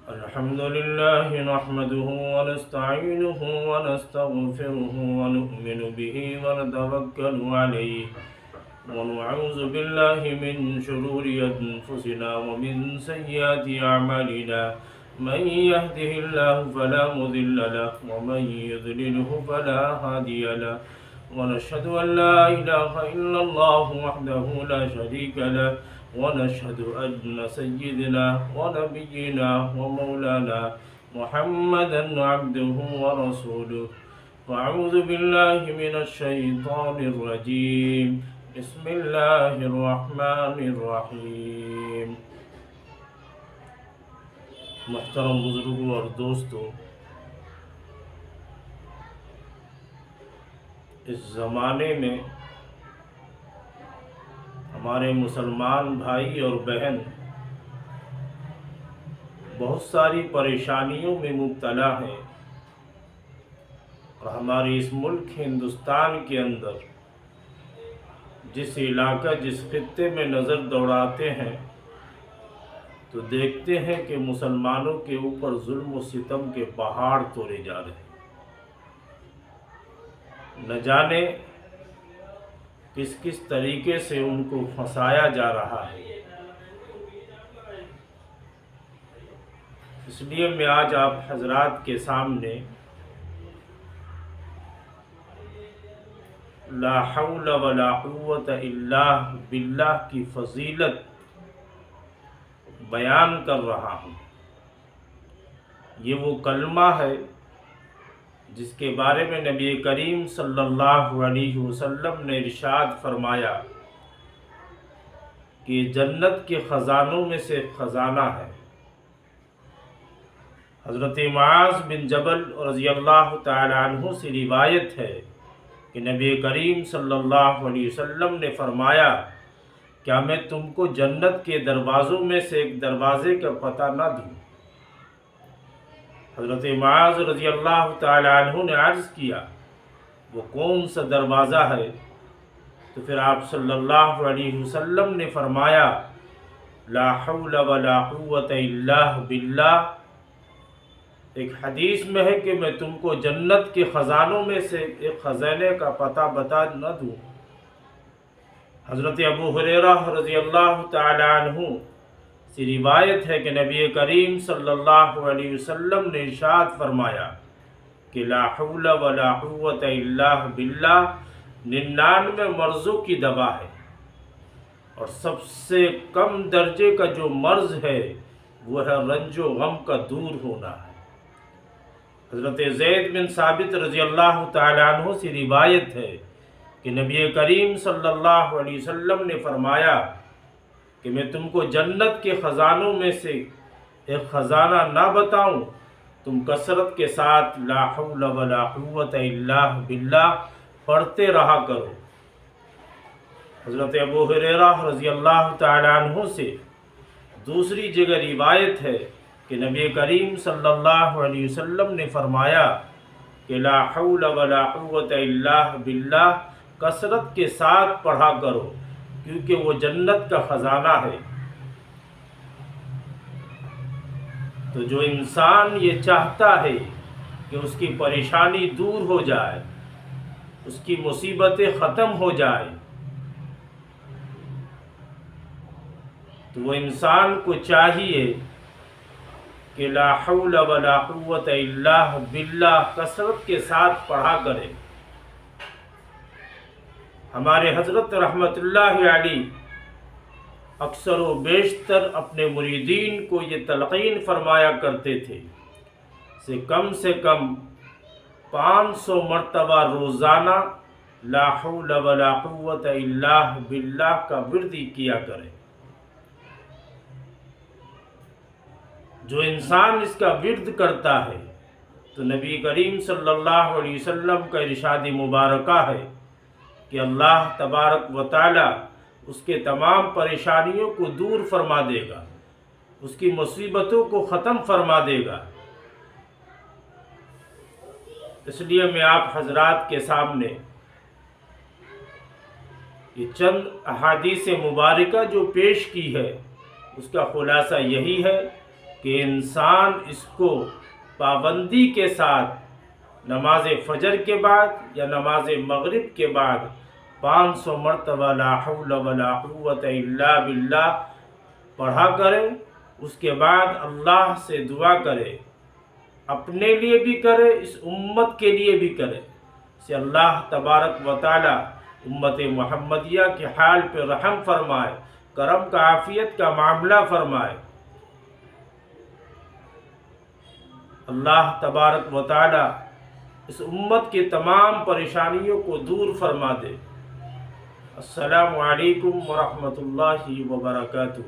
الحمد لله نحمده ونستعينه ونستغفره ونؤمن به ونتوكل عليه ونعوذ بالله من شرور أنفسنا ومن سيئات أعمالنا من يهده الله فلا مضل له ومن يضلله فلا هادي له ونشهد أن لا إله إلا الله وحده لا شريك له ونشهد أن سيدنا ونبينا ومولانا محمدا عبده ورسوله فأعوذ بالله من الشيطان الرجيم بسم الله الرحمن الرحیم۔ محترم بزرگوں اور دوستوں، اس زمانے میں ہمارے مسلمان بھائی اور بہن بہت ساری پریشانیوں میں مبتلا ہیں، اور ہمارے اس ملک ہندوستان کے اندر جس علاقہ جس خطے میں نظر دوڑاتے ہیں تو دیکھتے ہیں کہ مسلمانوں کے اوپر ظلم و ستم کے پہاڑ توڑے جا رہے ہیں۔ نہ جانے کس کس طریقے سے ان کو پھنسایا جا رہا ہے۔ اس لیے میں آج آپ حضرات کے سامنے لا حول ولا قوت الا باللہ کی فضیلت بیان کر رہا ہوں۔ یہ وہ کلمہ ہے جس کے بارے میں نبی کریم صلی اللہ علیہ وسلم نے ارشاد فرمایا کہ جنت کے خزانوں میں سے خزانہ ہے۔ حضرت معاذ بن جبل رضی اللہ تعالی عنہ سے روایت ہے کہ نبی کریم صلی اللہ علیہ وسلم نے فرمایا، کیا میں تم کو جنت کے دروازوں میں سے ایک دروازے کا پتہ نہ دوں؟ حضرت معاذ رضی اللہ تعالی عنہ نے عرض کیا، وہ کون سا دروازہ ہے؟ تو پھر آپ صلی اللہ علیہ وسلم نے فرمایا، لا حول ولا قوت الا باللہ۔ ایک حدیث میں ہے کہ میں تم کو جنت کے خزانوں میں سے ایک خزانے کا پتہ بتا نہ دوں؟ حضرت ابو ہریرہ رضی اللہ تعالی عنہ سے روایت ہے کہ نبی کریم صلی اللہ علیہ وسلم نے ارشاد فرمایا کہ لا حول ولا قوت الا باللہ 99 مرضوں کی دوا ہے، اور سب سے کم درجے کا جو مرض ہے وہ ہے رنج و غم کا دور ہونا ہے۔ حضرت زید بن ثابت رضی اللہ تعالی عنہ سے روایت ہے کہ نبی کریم صلی اللہ علیہ وسلم نے فرمایا کہ میں تم کو جنت کے خزانوں میں سے ایک خزانہ نہ بتاؤں؟ تم کثرت کے ساتھ لا حول ولا قوت الا باللہ پڑھتے رہا کرو۔ حضرت ابو ہریرہ رضی اللہ تعالی عنہ سے دوسری جگہ روایت ہے کہ نبی کریم صلی اللہ علیہ وسلم نے فرمایا کہ لا حول ولا قوت الا باللہ کثرت کے ساتھ پڑھا کرو، کیونکہ وہ جنت کا خزانہ ہے۔ تو جو انسان یہ چاہتا ہے کہ اس کی پریشانی دور ہو جائے، اس کی مصیبتیں ختم ہو جائیں، تو وہ انسان کو چاہیے کہ لا حول ولا قوت الا باللہ کثرت کے ساتھ پڑھا کرے۔ ہمارے حضرت رحمت اللہ علیہ اکثر و بیشتر اپنے مریدین کو یہ تلقین فرمایا کرتے تھے سے کم 500 مرتبہ روزانہ لا حول ولا قوت الا باللہ کا ورد کیا کریں۔ جو انسان اس کا ورد کرتا ہے تو نبی کریم صلی اللہ علیہ وسلم کا ارشاد مبارکہ ہے کہ اللہ تبارک و تعالی اس کے تمام پریشانیوں کو دور فرما دے گا، اس کی مصیبتوں کو ختم فرما دے گا۔ اس لیے میں آپ حضرات کے سامنے یہ چند احادیث مبارکہ جو پیش کی ہے اس کا خلاصہ یہی ہے کہ انسان اس کو پابندی کے ساتھ نماز فجر کے بعد یا نماز مغرب کے بعد 500 مرتبہ لا حول ولا قوت الا باللہ پڑھا کرے. اس کے بعد اللہ سے دعا کرے، اپنے لیے بھی کرے، اس امت کے لیے بھی کرے، سے اللہ تبارک و تعالی امت محمدیہ کے حال پہ رحم فرمائے، کرم کا عافیت کا معاملہ فرمائے. اللہ تبارک و تعالی اس امت کی تمام پریشانیوں کو دور فرما دے. السلام علیکم ورحمۃ اللہ وبرکاتہ.